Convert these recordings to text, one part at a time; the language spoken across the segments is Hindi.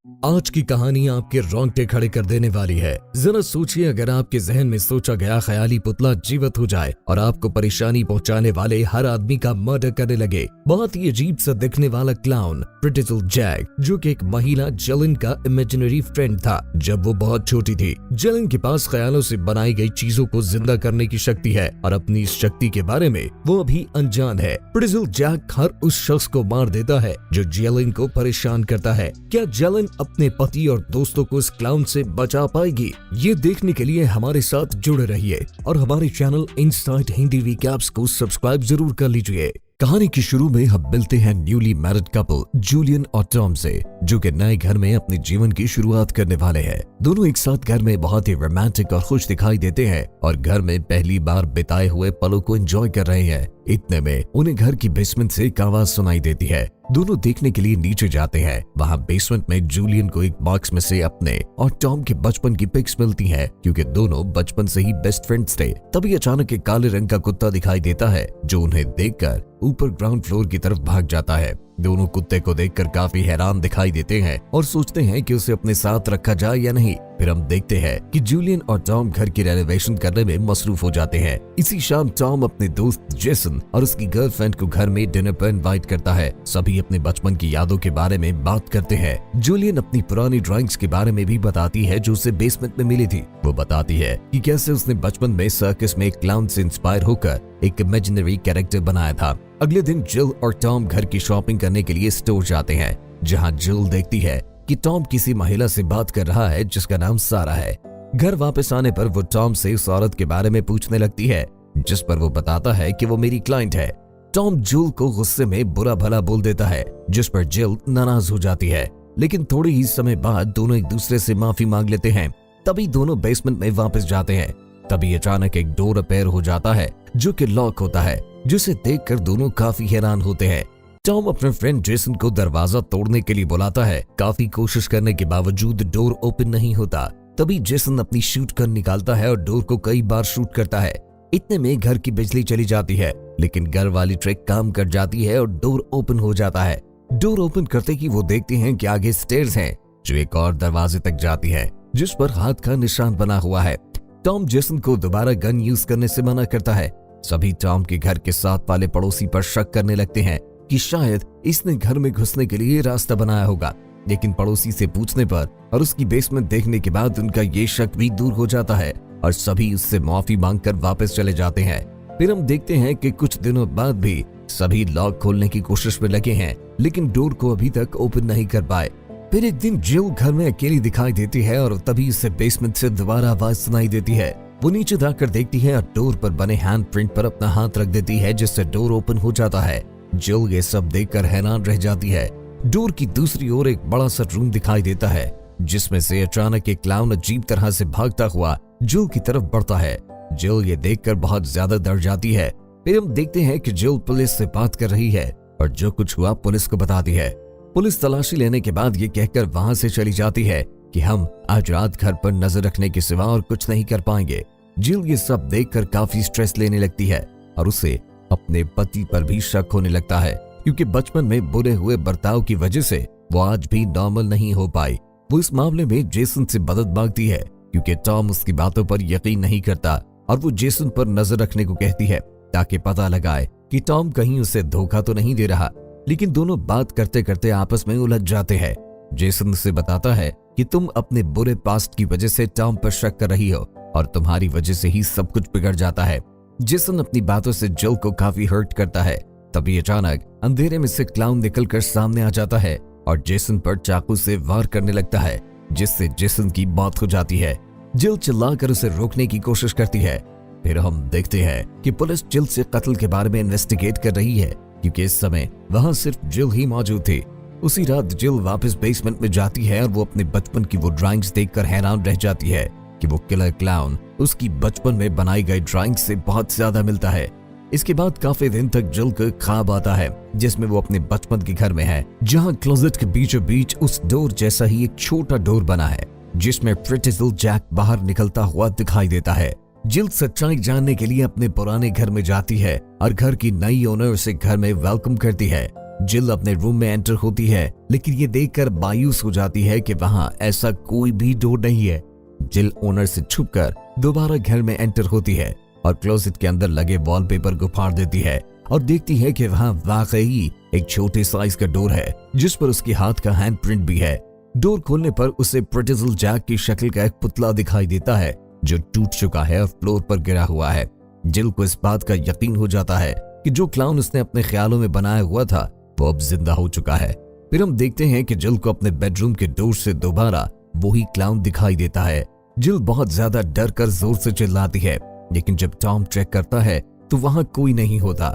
आज की कहानी आपके रोंगटे खड़े कर देने वाली है। जरा सोचिए, अगर आपके जहन में सोचा गया ख्याली पुतला जीवित हो जाए और आपको परेशानी पहुंचाने वाले हर आदमी का मर्डर करने लगे। बहुत ही अजीब सा दिखने वाला क्लाउन प्रिटी लिटिल जैक, जो कि एक महिला जेलिन का इमेजिनरी फ्रेंड था जब वो बहुत छोटी थी। जेलिन के पास ख्यालों से बनाई गई चीजों को जिंदा करने की शक्ति है और अपनी इस शक्ति के बारे में वो अभी अनजान है। प्रिटी लिटिल जैक हर उस शख्स को मार देता है जो जेलिन को परेशान करता है। क्या जेलिन अपने पति और दोस्तों को इस क्लाउन से बचा पाएगी? ये देखने के लिए हमारे साथ जुड़े रहिए और हमारे चैनल इनसाइड हिंदी रिकैप्स को सब्सक्राइब जरूर कर लीजिए। कहानी की शुरू में हम मिलते हैं न्यूली मैरिड कपल जूलियन और टॉम से, जो कि नए घर में अपने जीवन की शुरुआत करने वाले हैं। दोनों एक साथ घर में बहुत ही रोमांटिक और खुश दिखाई देते हैं और घर में पहली बार बिताए हुए पलों को एंजॉय कर रहे हैं। इतने में उन्हें घर की बेसमेंट से एक आवाज सुनाई देती है। दोनों देखने के लिए नीचे जाते हैं। वहाँ बेसमेंट में जूलियन को एक बॉक्स में से अपने और टॉम के बचपन की पिक्स मिलती हैं, क्योंकि दोनों बचपन से ही बेस्ट फ्रेंड्स थे। तभी अचानक एक काले रंग का कुत्ता दिखाई देता है जो उन्हें देखकर ऊपर ग्राउंड फ्लोर की तरफ भाग जाता है। दोनों कुत्ते को देखकर काफी हैरान दिखाई देते हैं और सोचते हैं कि उसे अपने साथ रखा जाए या नहीं। फिर हम देखते हैं कि जूलियन और टॉम घर की रेनोवेशन करने में मसरूफ हो जाते हैं। इसी शाम टॉम अपने दोस्त जेसन और उसकी गर्लफ्रेंड को घर में डिनर पर इनवाइट करता है। सभी अपने बचपन की यादों के बारे में बात करते हैं। जूलियन अपनी पुरानी ड्राइंग्स के बारे में भी बताती है जो उसे बेसमेंट में मिली थी। वो बताती है कि कैसे उसने बचपन में सर्कस में एक क्लाउन से इंस्पायर होकर एक इमेजिनरी कैरेक्टर बनाया था। अगले दिन जिल और टॉम घर की शॉपिंग करने के लिए स्टोर जाते हैं, जहां जिल देखती है कि टॉम किसी महिला से बात कर रहा है जिसका नाम सारा है। घर वापस आने पर वो टॉम से उस औरत के बारे में पूछने लगती है, जिस पर वो बताता है कि वो मेरी क्लाइंट है। टॉम जिल को गुस्से में बुरा भला बोल देता है, जिस पर जिल नाराज हो जाती है। लेकिन थोड़े ही समय बाद दोनों एक दूसरे से माफी मांग लेते हैं। तभी दोनों बेसमेंट में वापस जाते हैं। तभी अचानक एक डोर रिपेयर हो जाता है जो कि लॉक होता है, जिसे देखकर दोनों काफी हैरान होते हैं। टॉम अपने फ्रेंड जेसन को दरवाजा तोड़ने के लिए बुलाता है। काफी कोशिश करने के बावजूद डोर ओपन नहीं होता। तभी जेसन अपनी शूट गन निकालता है और डोर को कई बार शूट करता है। इतने में घर की बिजली चली जाती है, लेकिन घर वाली ट्रिक काम कर जाती है और डोर ओपन हो जाता है। डोर ओपन करते ही वो देखते हैं कि आगे स्टेयर्स हैं जो एक और दरवाजे तक जाती है, जिस पर हाथ का निशान बना हुआ है। टॉम जेसन को दोबारा गन यूज करने से मना करता है। सभी टॉम के घर के साथ वाले पड़ोसी पर शक करने लगते हैं कि शायद इसने घर में घुसने के लिए रास्ता बनाया होगा। लेकिन पड़ोसी से पूछने पर और उसकी बेसमेंट देखने के बाद उनका ये शक भी दूर हो जाता है और सभी उससे माफी मांगकर वापस चले जाते हैं। फिर हम देखते हैं कि कुछ दिनों बाद भी सभी लॉक खोलने की कोशिश में लगे हैं, लेकिन डोर को अभी तक ओपन नहीं कर पाए। फिर एक दिन जिल घर में अकेली दिखाई देती है और तभी उसे बेसमेंट से दोबारा आवाज सुनाई देती है। वो नीचे जाकर देखती है और डोर पर बने हैंड प्रिंट पर अपना हाथ रख देती है, जिससे डोर ओपन हो जाता है। जिल ये सब देखकर हैरान रह जाती है। डोर की दूसरी ओर एक बड़ा सा रूम दिखाई देता है, जिसमें से अचानक एक क्लाउन अजीब तरह से भागता हुआ जिल की तरफ बढ़ता है। जिल ये देखकर बहुत ज्यादा डर जाती है। फिर हम देखते हैं कि जिल पुलिस से बात कर रही है और जो कुछ हुआ पुलिस को बताती है। पुलिस तलाशी लेने के बाद ये कहकर वहां से चली जाती है कि हम आज रात घर पर नजर रखने के सिवा और कुछ नहीं कर पाएंगे। जिल ये सब देखकर काफी स्ट्रेस लेने लगती है और उसे अपने पति पर भी शक होने लगता है, क्योंकि बचपन में बुरे हुए बर्ताव की वजह से वो आज भी नॉर्मल नहीं हो पाई। वो इस मामले में जेसन से मदद मांगती है, क्योंकि टॉम उसकी बातों पर यकीन नहीं करता और वो जेसन पर नजर रखने को कहती है ताकि पता लगाए कि टॉम कहीं उसे धोखा तो नहीं दे रहा। लेकिन दोनों बात करते करते आपस में उलझ जाते हैं। जेसन उसे बताता है कि तुम अपने बुरे पास्ट की वजह से टॉम पर शक कर रही हो और तुम्हारी वजह से ही सब कुछ बिगड़ जाता है। जेसन अपनी बातों से जिल को काफी हर्ट करता है। तभी अचानक अंधेरे में से क्लाउन निकलकर सामने आ जाता है और जेसन पर चाकू से वार करने लगता है, जिससे जेसन की मौत हो जाती है। जिल चिल्लाकर उसे रोकने की कोशिश करती है। फिर हम देखते हैं कि पुलिस जिल से कत्ल के बारे में इन्वेस्टिगेट कर रही है, क्योंकि इस समय वहां सिर्फ जिल ही मौजूद थी। उसी रात जिल वापस बेसमेंट में जाती है और वो अपने बचपन की वो ड्राइंग्स देखकर हैरान रह जाती है कि वो किलर क्लाउन उसकी बचपन में बनाई गई ड्राइंग से बहुत ज्यादा मिलता है। इसके बाद काफी दिन तक जिल को ख्वाब आता है, जिसमें वो अपने बचपन के घर में है, जहां क्लोजेट के बीचों बीच उस डोर जैसा ही एक छोटा डोर बना है, जिसमें प्रिटी लिटिल जैक बाहर निकलता हुआ दिखाई देता है। जिल सच्चाई जानने के लिए अपने पुराने घर में जाती है और घर की नई ओनर उसे घर में वेलकम करती है। जिल अपने रूम में एंटर होती है, लेकिन ये देखकर मायूस हो जाती है कि वहां ऐसा कोई भी डोर नहीं है। जिल ओनर से छुपकर दोबारा घर में एंटर होती है और क्लोजेट के अंदर लगे वॉलपेपर को फाड़ देती है और देखती है कि वहां वाकई एक छोटे साइज का डोर है जिस पर उसके हाथ का हैंड प्रिंट भी है। डोर खोलने पर उसे प्रेटिसल जैक की शक्ल का एक पुतला दिखाई देता है जो टूट चुका है और फ्लोर पर गिरा हुआ है। जिल को इस बात का यकीन हो जाता है कि जो क्लाउन उसने अपने ख्यालों में बनाया हुआ था वो अब जिंदा हो चुका है। फिर हम देखते हैं कि जिल को अपने बेडरूम के डोर से दोबारा वही क्लाउन दिखाई देता है। जिल बहुत ज्यादा डर कर जोर से चिल्लाती है, लेकिन जब टॉम चेक करता है तो वहां कोई नहीं होता।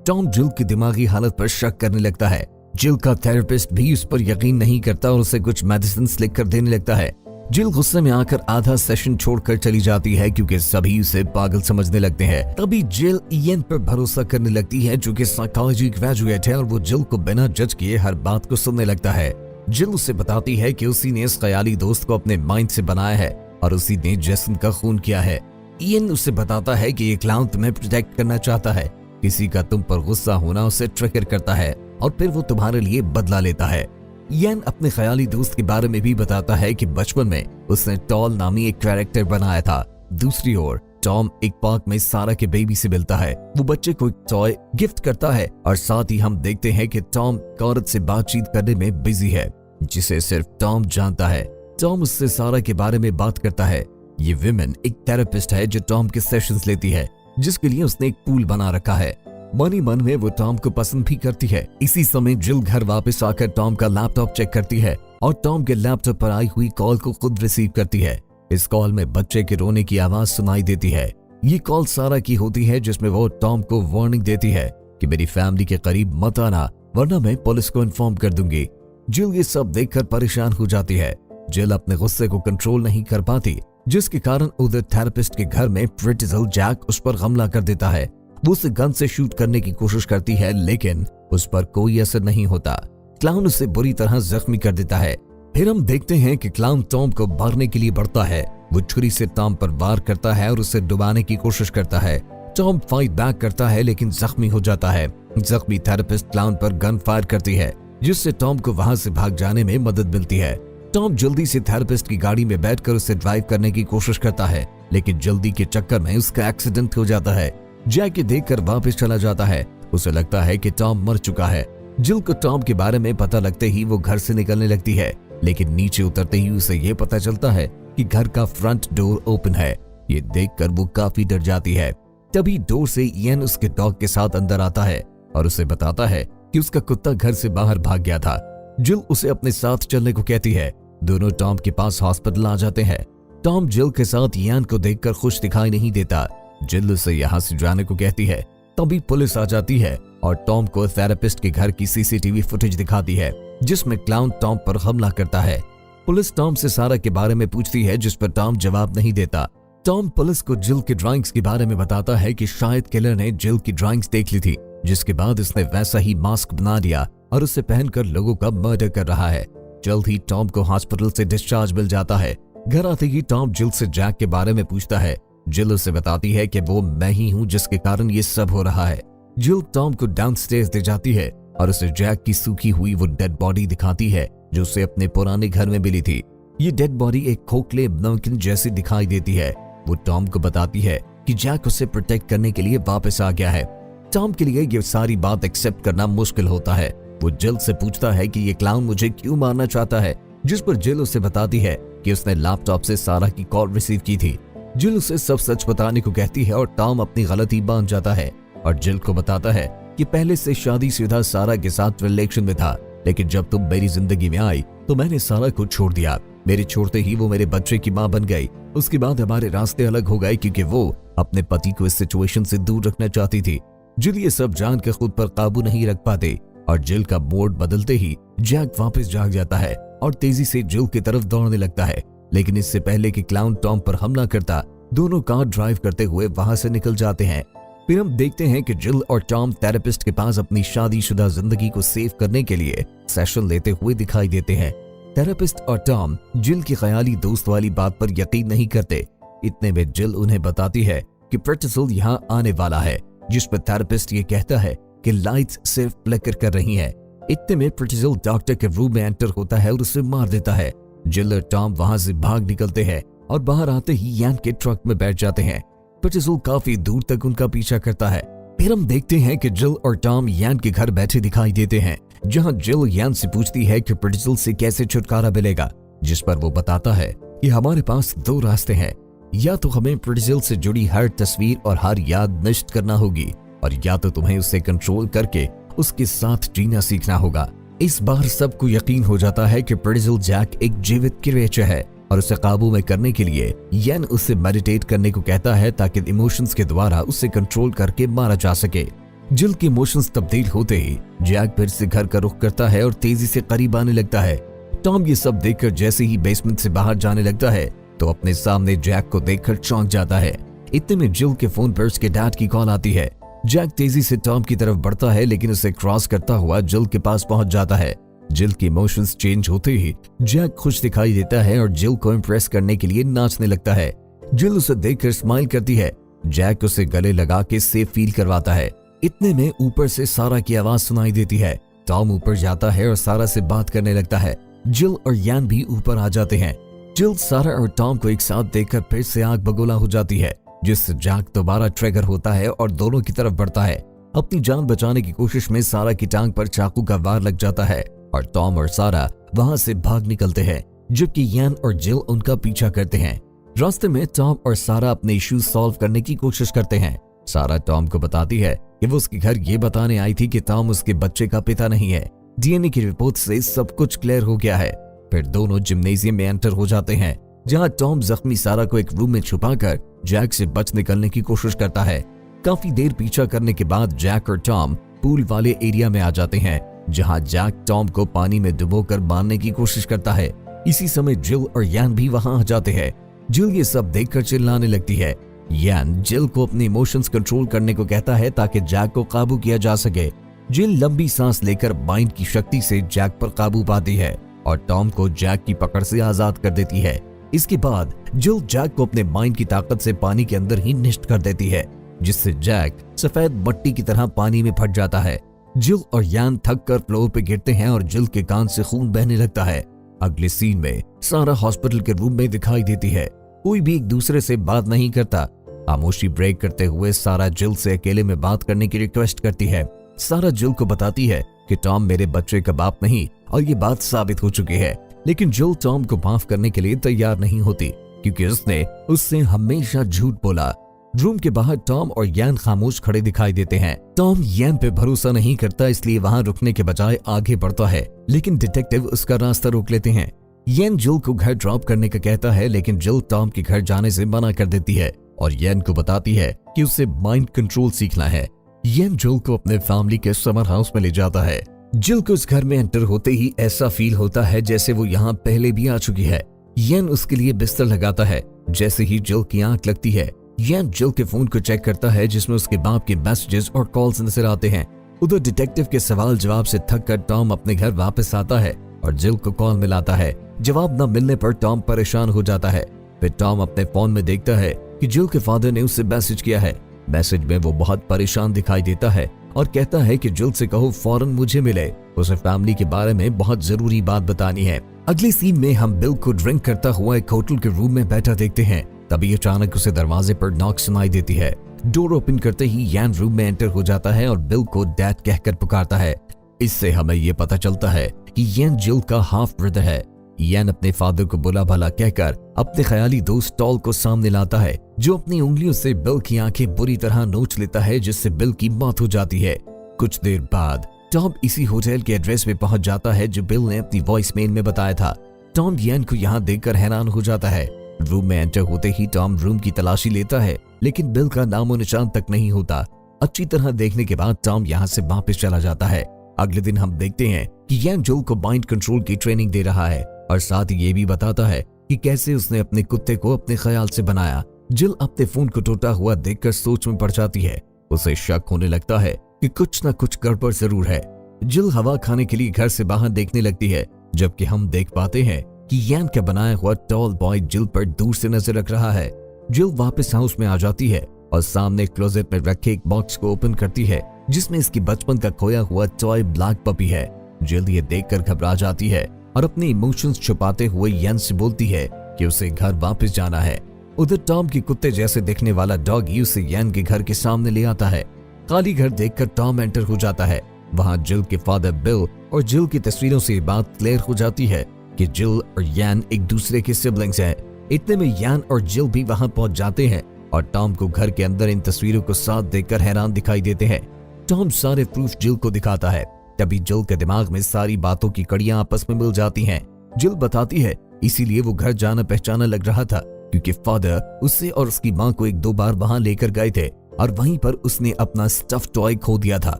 टॉम जिल की दिमागी हालत पर शक करने लगता है। जिल का थेरेपिस्ट भी उस पर यकीन नहीं करता और उसे कुछ मेडिसिन लिख कर देने लगता है। जिल गुस्से में आकर आधा सेशन छोड़कर चली जाती है क्योंकि सभी उसे पागल समझने लगते हैं। तभी जिल इयन पर भरोसा करने लगती है जो कि साइकोलॉजी ग्रेजुएट है और वो जिल को बिना जज किए हर बात को सुनने लगता है। जिल उसे बताती है कि उसी ने इस ख्याली दोस्त को अपने माइंड से बनाया है और उसी ने जेसन का खून किया है। इयन उसे बताता है कि ये क्लाउन तुम्हें प्रोटेक्ट करना चाहता है, किसी का तुम पर गुस्सा होना उसे ट्रिगर करता है और फिर वो तुम्हारे लिए बदला लेता है। इयन अपने ख्याली दोस्त के बारे में भी बताता है कि बचपन में उसने टॉल नामी एक कैरेक्टर बनाया था। दूसरी ओर टॉम एक पार्क में सारा के बेबी से मिलता है। वो बच्चे को एक टॉय गिफ्ट करता है और साथ ही हम देखते हैं कि टॉम एक औरत से बातचीत करने में बिजी है जिसे सिर्फ टॉम जानता है। टॉम उससे सारा के बारे में बात करता है। ये विमेन एक थेरेपिस्ट है जो टॉम के सेशंस लेती है, जिसके लिए उसने एक पूल बना रखा है। मन ही मन में वो टॉम को पसंद भी करती है। इसी समय जिल घर वापस आकर टॉम का लैपटॉप चेक करती है और टॉम के लैपटॉप पर आई हुई कॉल को खुद रिसीव करती है। इस कॉल में बच्चे के रोने की आवाज सुनाई देती है। ये कॉल सारा की होती है जिसमें वो टॉम को वार्निंग देती है कि मेरी फैमिली के करीब मत आना वरना मैं पुलिस को इन्फॉर्म कर दूंगी। जिल ये सब देखकर परेशान हो जाती है। जिल अपने गुस्से को कंट्रोल नहीं कर पाती, जिसके कारण उधर थेरेपिस्ट के घर में प्रेटिसल जैक उस पर हमला कर देता है। वो उसे गन से शूट करने की कोशिश करती है लेकिन उस पर कोई असर नहीं होता। क्लाउन उसे बुरी तरह जख्मी कर देता है। फिर हम देखते हैं कि क्लाउन टॉम को मारने के लिए बढ़ता है। वो छुरी से टॉम पर वार करता है और उसे डुबाने की कोशिश करता है। टॉम फाइट बैक करता है लेकिन जख्मी हो जाता है। जख्मी थेरेपिस्ट क्लाउन पर गन फायर करती है जिससे टॉम को वहां से भाग जाने में मदद मिलती है। टॉम जल्दी से थेरेपिस्ट की गाड़ी में बैठकर उसे ड्राइव करने की कोशिश करता है लेकिन जल्दी के चक्कर में उसका एक्सीडेंट हो जाता है। जैक देखकर वापस चला जाता है। उसे लगता है कि टॉम मर चुका है। जिल को टॉम के बारे में पता लगते ही वो घर से निकलने लगती है, लेकिन नीचे उतरते ही उसे ये पता चलता है कि घर का फ्रंट डोर ओपन है। ये देखकर वो काफी डर जाती है। तभी डोर से इयन उसके डॉग के साथ अंदर आता है और उसे बताता है कि उसका कुत्ता घर से बाहर भाग गया था। जिल उसे अपने साथ चलने को कहती है। दोनों टॉम के पास हॉस्पिटल आ जाते हैं। टॉम जिल के साथ इयन को देखकर खुश दिखाई नहीं देता। जिल उसे यहाँ से जाने को कहती है। तभी पुलिस आ जाती है और टॉम को थेरेपिस्ट के घर की सीसीटीवी फुटेज दिखाती है जिसमें क्लाउन टॉम पर हमला करता है। पुलिस टॉम से सारा के बारे में पूछती है जिस पर टॉम जवाब नहीं देता। टॉम पुलिस को जिल की ड्राइंग्स के बारे में बताता है कि शायद किलर ने जिल की ड्राइंग्स देख ली थी, जिसके बाद उसने वैसा ही मास्क बना लिया और उसे पहनकर लोगों का मर्डर कर रहा है। जल्द ही टॉम को हॉस्पिटल से डिस्चार्ज मिल जाता है। घर आते ही टॉम जिल से जैक के बारे में पूछता है। जिल उसे बताती है कि वो मैं ही हूँ जिसके कारण ये सब हो रहा है। जिल टॉम को डाउनस्टेयर्स ले जाती है और उसे जैक की सूखी हुई वो डेड बॉडी दिखाती है जो उसे अपने पुराने घर में मिली थी। ये डेड बॉडी एक खोखले नमकीन जैसी दिखाई देती है। वो टॉम को बताती है कि जैक उसे प्रोटेक्ट करने के लिए वापस आ गया है। टॉम के लिए ये सारी बात एक्सेप्ट करना मुश्किल होता है। वो जिल से पूछता है कि ये क्लाउन मुझे क्यों मारना चाहता है, जिस पर जिल उसे बताती है कि उसने लैपटॉप से सारा की कॉल रिसीव की थी। जिल उसे सब सच बताने को कहती है और टॉम अपनी गलती मान जाता है और जिल को बताता है कि पहले से शादीशुदा सारा के साथ रिलेशन में था, लेकिन जब तुम मेरी जिंदगी में आई तो मैंने सारा को छोड़ दिया। मेरे छोड़ते ही वो मेरे बच्चे की माँ बन गई। उसके बाद हमारे रास्ते अलग हो गए क्योंकि वो अपने पति को इस सिचुएशन से दूर रखना चाहती थी। जिल ये सब जान के खुद पर काबू नहीं रख पाते और जिल का मोड बदलते ही जैक वापस जाग जाता है और तेजी से जिल की तरफ दौड़ने लगता है। लेकिन इससे पहले कि क्लाउन टॉम पर हमला करता, दोनों कार ड्राइव करते हुए वहां से निकल जाते हैं। फिर हम देखते हैं कि जिल और टॉम थेरेपिस्ट के पास अपनी शादीशुदा जिंदगी को सेव करने के लिए सेशन लेते हुए दिखाई देते हैं। थेरेपिस्ट और टॉम जिल की ख्याली दोस्त वाली बात पर यकीन नहीं करते। इतने में जिल उन्हें बताती है कि प्रेटिसल यहाँ आने वाला है, जिस पर थेरेपिस्ट ये कहता है कि लाइट्स सिर्फ फ्लिकर कर रही हैं। इतने में प्रिटिजिल डॉक्टर के रूम में एंटर होता है और उसे मार देता है। जिल और टॉम वहां से भाग निकलते हैं और बाहर आते ही यान के ट्रक में बैठ जाते हैं। प्रिटिजिल काफी दूर तक उनका पीछा करता है। फिर हम देखते हैं कि जिल और टॉम यान के घर बैठे दिखाई देते हैं, जहां जिल यान से पूछती है कि प्रिटिजिल से कैसे छुटकारा मिलेगा, जिस पर वो बताता है कि हमारे पास दो रास्ते हैं, या तो हमें प्रिटिजिल से जुड़ी हर तस्वीर और हर याद नष्ट करना होगी, और या तो तुम्हें उसे कंट्रोल करके उसके साथ जीना सीखना होगा। इस बार सबको यकीन हो जाता है कि प्रिटिजिल जैक एक जीवित क्रिएचर है और उसे काबू में करने के लिए यान उसे मेडिटेट करने को कहता है ताकि इमोशंस के द्वारा उसे कंट्रोल करके मारा जा सके। जिल के इमोशंस तब्दील होते ही जैक फिर से घर का रुख करता है और तेजी से करीब आने लगता है। टॉम ये सब देखकर जैसे ही बेसमेंट से बाहर जाने लगता है तो अपने सामने जैक को देखकर चौंक जाता है। इतने में जिल के फोन पर उसके डैड की कॉल आती है। जैक तेजी से टॉम की तरफ बढ़ता है, लेकिन उसे क्रॉस करता हुआ जिल के पास पहुंच जाता है। जिल के इमोशंस चेंज होते ही जैक खुश दिखाई देता है और जिल को इम्प्रेस करने के लिए नाचने लगता है। जिल उसे देखकर स्माइल करती है। जैक उसे गले लगा के सेफ फील करवाता है। इतने में ऊपर से सारा की आवाज सुनाई देती है। टॉम ऊपर जाता है और सारा से बात करने लगता है। जिल और यान भी ऊपर आ जाते हैं। जिल सारा और टॉम को एक साथ देखकर फिर से आग बगोला हो जाती है, जिससे जैक दोबारा ट्रिगर होता है और दोनों की तरफ बढ़ता है। अपनी जान बचाने की कोशिश में सारा की टांग पर चाकू का वार लग जाता है और टॉम और सारा वहां से भाग निकलते हैं, जबकि यान और जिल उनका पीछा करते हैं। रास्ते में टॉम और सारा अपने इश्यूज सॉल्व करने की कोशिश करते हैं। सारा टॉम को बताती है कि वो उसके घर ये बताने आई थी कि टॉम उसके बच्चे का पिता नहीं है। डीएनए की रिपोर्ट से सब कुछ क्लियर हो गया है। फिर दोनों जिम्नेजियम में एंटर हो जाते हैं, जहां टॉम जख्मी सारा को एक रूम में छुपाकर जैक से बच निकलने की कोशिश करता है। काफी देर पीछा करने के बाद जैक और टॉम पूल वाले एरिया में आ जाते हैं, जहां जैक टॉम को पानी में डुबोकर मारने की कोशिश करता है। इसी समय जिल और यान भी वहां आ जाते हैं। जिल ये सब देखकर चिल्लाने लगती है। यान जिल को अपने इमोशंस कंट्रोल करने को कहता है ताकि जैक को काबू किया जा सके। जिल लंबी सांस लेकर माइंड की शक्ति से जैक पर काबू पाती है और टॉम को जैक की पकड़ से आजाद कर देती है। इसके बाद जिल जैक को अपने माइंड की ताकत से पानी के अंदर ही नष्ट कर देती है, जिससे जैक सफेद मट्टी की तरह पानी में फट जाता है। जिल और यान थक कर फ्लोर पे गिरते हैं और जिल के कान से खून बहने लगता है। अगले सीन में सारा हॉस्पिटल के रूम में दिखाई देती है। कोई भी एक दूसरे से बात नहीं करता। खामोशी ब्रेक करते हुए सारा जिल से अकेले में बात करने की रिक्वेस्ट करती है। सारा जिल को बताती है कि टॉम मेरे बच्चे का बाप नहीं और ये बात साबित हो चुकी है, लेकिन जिल टॉम को माफ करने के लिए तैयार नहीं होती क्योंकि उसने उससे हमेशा झूठ बोला। रूम के बाहर टॉम और यान खामोश खड़े दिखाई देते हैं। टॉम यान पे भरोसा नहीं करता, इसलिए वहां रुकने के बजाय आगे बढ़ता है, लेकिन डिटेक्टिव उसका रास्ता रोक लेते हैं। यान जिल को घर ड्रॉप करने का कहता है, लेकिन जिल टॉम के घर जाने से मना कर देती है और यान को बताती है कि उसे माइंड कंट्रोल सीखना है। यान जिल को अपने फैमिली के समर हाउस में ले जाता है। जिल को इस घर में एंटर होते ही ऐसा फील होता है जैसे वो यहाँ पहले भी आ चुकी है। यान उसके लिए बिस्तर लगाता है। जैसे ही जिल की आंख लगती है, यान जिल के फोन को चेक करता है, जिसमें उसके बाप के मैसेजेस और कॉल्स नजर आते हैं। उधर डिटेक्टिव के सवाल जवाब से थक कर टॉम अपने घर वापस आता है और जिल को कॉल मिलाता है। जवाब न मिलने पर टॉम परेशान हो जाता है। फिर टॉम अपने फोन में देखता है कि जिल के फादर ने उससे मैसेज किया है। मैसेज में वो बहुत परेशान दिखाई देता है और कहता है कि जिल से कहो फौरन मुझे मिले, उसे फैमिली के बारे में बहुत जरूरी बात बतानी है। अगले सीन में हम बिल को ड्रिंक करता हुआ एक होटल के रूम में बैठा देखते हैं। तभी अचानक उसे दरवाजे पर नॉक सुनाई देती है। डोर ओपन करते ही यान रूम में एंटर हो जाता है और बिल को डैड कहकर पुकारता है। इससे हमें ये पता चलता है कि यान जिल का हाफ ब्रदर है। यान अपने फादर को बुला भला कहकर अपने ख्याली दोस्त टॉल को सामने लाता है, जो अपनी उंगलियों से बिल की आंखें बुरी तरह नोच लेता है, जिससे बिल की मौत हो जाती है। कुछ देर बाद टॉम इसी होटल के एड्रेस पे पहुंच जाता है जो बिल ने अपनी वॉइस मेल में बताया था। टॉम यान को यहाँ देखकर हैरान हो जाता है। रूम में एंटर होते ही टॉम रूम की तलाशी लेता है, लेकिन बिल का नामो निशान तक नहीं होता। अच्छी तरह देखने के बाद टॉम यहाँ से वापस चला जाता है। अगले दिन हम देखते हैं कि यान जिल को माइंड कंट्रोल की ट्रेनिंग दे रहा है और साथ ही ये भी बताता है कि कैसे उसने अपने कुत्ते को अपने ख्याल से बनाया। जिल अपने फोन को टूटा हुआ देखकर सोच में पड़ जाती है। उसे शक होने लगता है कि कुछ न कुछ गड़बड़ जरूर है। जिल हवा खाने के लिए घर से बाहर देखने लगती है, जबकि हम देख पाते हैं कि यान का बनाया हुआ टॉल बॉय जिल पर दूर से नजर रख रहा है। जिल वापस हाउस में आ जाती है और सामने क्लोजेट में रखे एक बॉक्स को ओपन करती है, जिसमें इसकी बचपन का खोया हुआ टॉय ब्लैक पपी है। जिल ये देखकर घबरा जाती है और अपने इमोशंस छुपाते हुए यान से बोलती है कि उसे घर वापस जाना है। उधर टॉम के कुत्ते जैसे दिखने वाला डॉगी उसे यान के घर के सामने ले आता है। खाली घर देखकर टॉम एंटर हो जाता है। वहां जिल के फादर बिल और जिल की तस्वीरों से ये बात क्लियर हो जाती है कि जिल और यान एक दूसरे के सिबलिंग्स हैं। इतने में यान और जिल भी वहां पहुंच जाते हैं और टॉम को घर के अंदर इन तस्वीरों को साथ देखकर हैरान दिखाई देते हैं। टॉम सारे प्रूफ जिल को दिखाता है। तभी जिल के दिमाग में सारी बातों की कड़ियां आपस में मिल जाती हैं। जिल बताती है इसीलिए वो घर जाना पहचाना लग रहा था, क्योंकि फादर उसे और उसकी माँ को 1-2 बार वहां लेकर गए थे और वहीं पर उसने अपना स्टफ टॉय खो दिया था।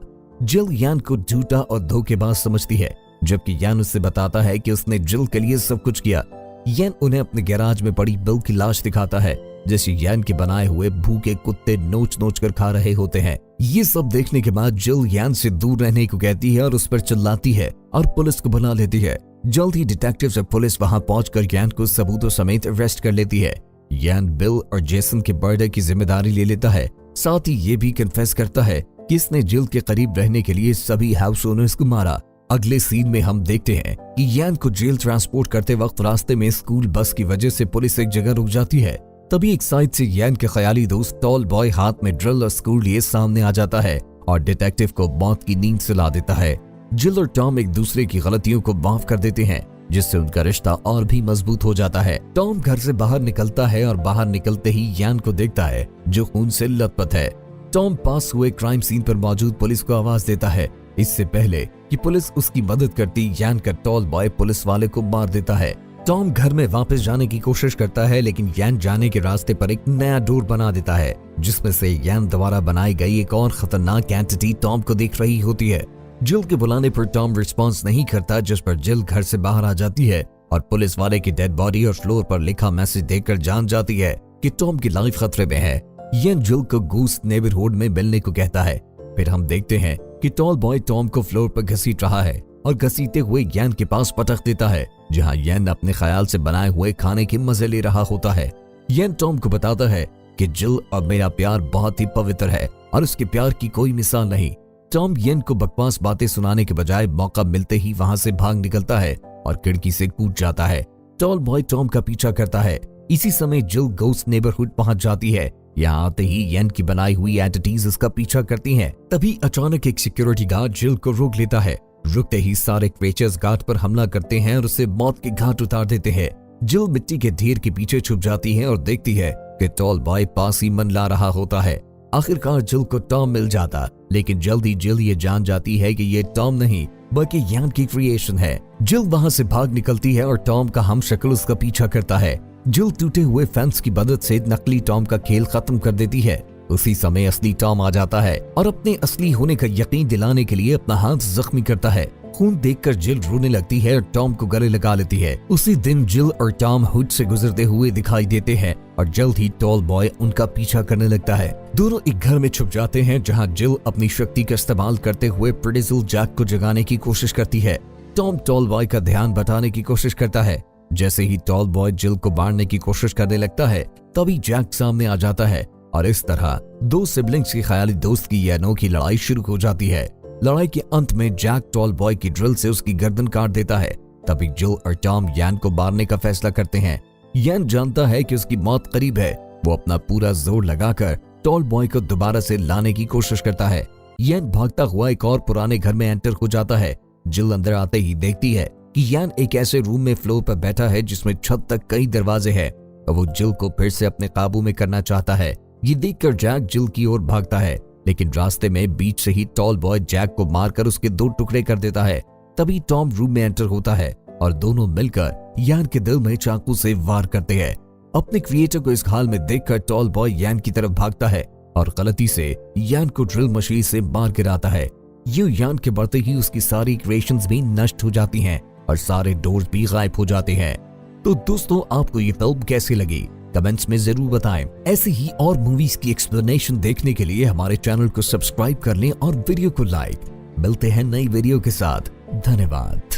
जिल यान को झूठा और धोखेबाज समझती है, जबकि यान उससे बताता है कि उसने जिल के लिए सब कुछ किया। यान उन्हें अपने गैराज में पड़ी बिल की लाश दिखाता है, जैसे यान के बनाए हुए भूखे कुत्ते नोच नोच कर खा रहे होते हैं। ये सब देखने के बाद जिल यान से दूर रहने को कहती है और उस पर चिल्लाती है और पुलिस को बुला लेती है। जल्द ही डिटेक्टिव्स और पुलिस वहां पहुंचकर यान को सबूतों समेत अरेस्ट कर लेती है। यान बिल और जेसन के मर्डर की जिम्मेदारी ले लेता है। साथ ही ये भी कन्फेस करता है कि इसने जिल के करीब रहने के लिए सभी हाउस ओनर्स को मारा। अगले सीन में हम देखते हैं कि यान को जेल ट्रांसपोर्ट करते वक्त रास्ते में स्कूल बस की वजह से पुलिस एक जगह रुक जाती है। तभी एक साइड से यान के ख्याली दोस्त टॉल बॉय हाथ में ड्रिल और स्क्रू लिए सामने आ जाता है और डिटेक्टिव को मौत की नींद सुला देता है। जिल और टॉम एक दूसरे की गलतियों को माफ कर देते हैं, जिससे उनका रिश्ता और भी मजबूत हो जाता है। टॉम घर से बाहर निकलता है और बाहर निकलते ही यान को देखता है जो खून से लथपथ है। टॉम पास हुए क्राइम सीन पर मौजूद पुलिस को आवाज देता है। इससे पहले कि पुलिस उसकी मदद करती, यान का टॉल बॉय पुलिस वाले को मार देता है। टॉम घर में वापस जाने की कोशिश करता है, लेकिन यान जाने के रास्ते पर एक नया डोर बना देता है, जिसमें से यान द्वारा बनाई गई एक और खतरनाक एंटिटी टॉम को देख रही होती है। जिल के बुलाने पर टॉम रिस्पॉन्स नहीं करता, जिस पर जिल घर से बाहर आ जाती है और पुलिस वाले की डेड बॉडी और फ्लोर पर लिखा मैसेज देखकर जान जाती है कि टॉम की लाइफ खतरे में है। यान जिल को गूस नेबरहुड में मिलने को कहता है। फिर हम देखते हैं कि टॉल बॉय टॉम को फ्लोर पर घसीट रहा है और घसीटते हुए यान के पास पटक देता है, जहां यान अपने ख्याल से बनाए हुए खाने के मजे ले रहा होता है। यान टॉम को बताता है कि जिल और मेरा प्यार बहुत ही पवित्र है और उसके प्यार की कोई मिसाल नहीं। टॉम यान को बकवास बातें सुनाने के बजाय मौका मिलते ही वहां से भाग निकलता है और खिड़की से कूद जाता है। टॉल बॉय टॉम का पीछा करता है। इसी समय जिल गोस्ट नेबरहुड पहुंच जाती है। यहाँ आते ही यान की बनाई हुई एंटिटीज उसका पीछा करती हैं। तभी अचानक एक सिक्योरिटी गार्ड जिल को रोक लेता है। रुकते ही सारे क्रीचर्स गार्ड पर हमला करते हैं और उसे मौत के घाट उतार देते हैं। जिल मिट्टी के ढेर के पीछे छुप जाती है और देखती है कि टॉल बॉय पास ही मन ला रहा होता है। आखिरकार जिल को टॉम मिल जाता, लेकिन जल्दी जिल ये जान जाती है कि ये टॉम नहीं बल्कि यान की क्रिएशन है। जिल वहां से भाग निकलती है और टॉम का हमशक्ल उसका पीछा करता है। जिल टूटे हुए फेंस की मदद से नकली टॉम का खेल खत्म कर देती है। उसी समय असली टॉम आ जाता है और अपने असली होने का यकीन दिलाने के लिए अपना हाथ जख्मी करता है। खून देखकर जिल रोने लगती है और टॉम को गले लगा लेती है। उसी दिन जिल और टॉम हुड से गुजरते हुए दिखाई देते हैं और जल्द ही टॉल बॉय उनका पीछा करने लगता है। दोनों एक घर में छुप जाते हैं, जहां जिल अपनी शक्ति का इस्तेमाल करते हुए प्रेडिसल जैक को जगाने की कोशिश करती है। टॉम टॉल बॉय का ध्यान बटाने की कोशिश करता है। जैसे ही टॉल बॉय जिल को मारने की कोशिश करने लगता है, तभी जैक सामने आ जाता है और इस तरह दो सिबलिंग्स की ख्याली दोस्त की यह अनोखी लड़ाई शुरू हो जाती है। लड़ाई के अंत में जैक टॉल बॉय की ड्रिल से उसकी गर्दन काट देता है। तभी जिल और टॉम यान को मारने का फैसला करते हैं। यान जानता है कि उसकी मौत करीब है। वो अपना पूरा जोर लगाकर टॉल बॉय को दोबारा से लाने की कोशिश करता है। यान भागता हुआ एक और पुराने घर में एंटर हो जाता है। जिल अंदर आते ही देखती है कि यान एक ऐसे रूम में फ्लोर पर बैठा है जिसमें छत तक कई दरवाजे हैं और वो जिल को फिर से अपने काबू में करना चाहता है। ये देखकर जैक जिल की ओर भागता है, लेकिन रास्ते में बीच से ही टॉल बॉय जैक को मारकर उसके 2 टुकड़े कर देता है। तभी टॉम रूम में एंटर होता है और दोनों मिलकर यान के दिल में चाकू से वार करते हैं। अपने क्रिएटर को इस हाल में देखकर टॉल बॉय यान की तरफ भागता है और गलती से यान को ड्रिल मशीन से मार गिराता है। यूं यान के बढ़ते ही उसकी सारी क्रिएशंस भी नष्ट हो जाती हैं और सारे डोर्स भी गायब हो जाते हैं। तो दोस्तों, आपको ये फिल्म कैसी लगी कमेंट्स में जरूर बताएं। ऐसी ही और मूवीज की एक्सप्लेनेशन देखने के लिए हमारे चैनल को सब्सक्राइब कर लें और वीडियो को लाइक। मिलते हैं नई वीडियो के साथ। धन्यवाद।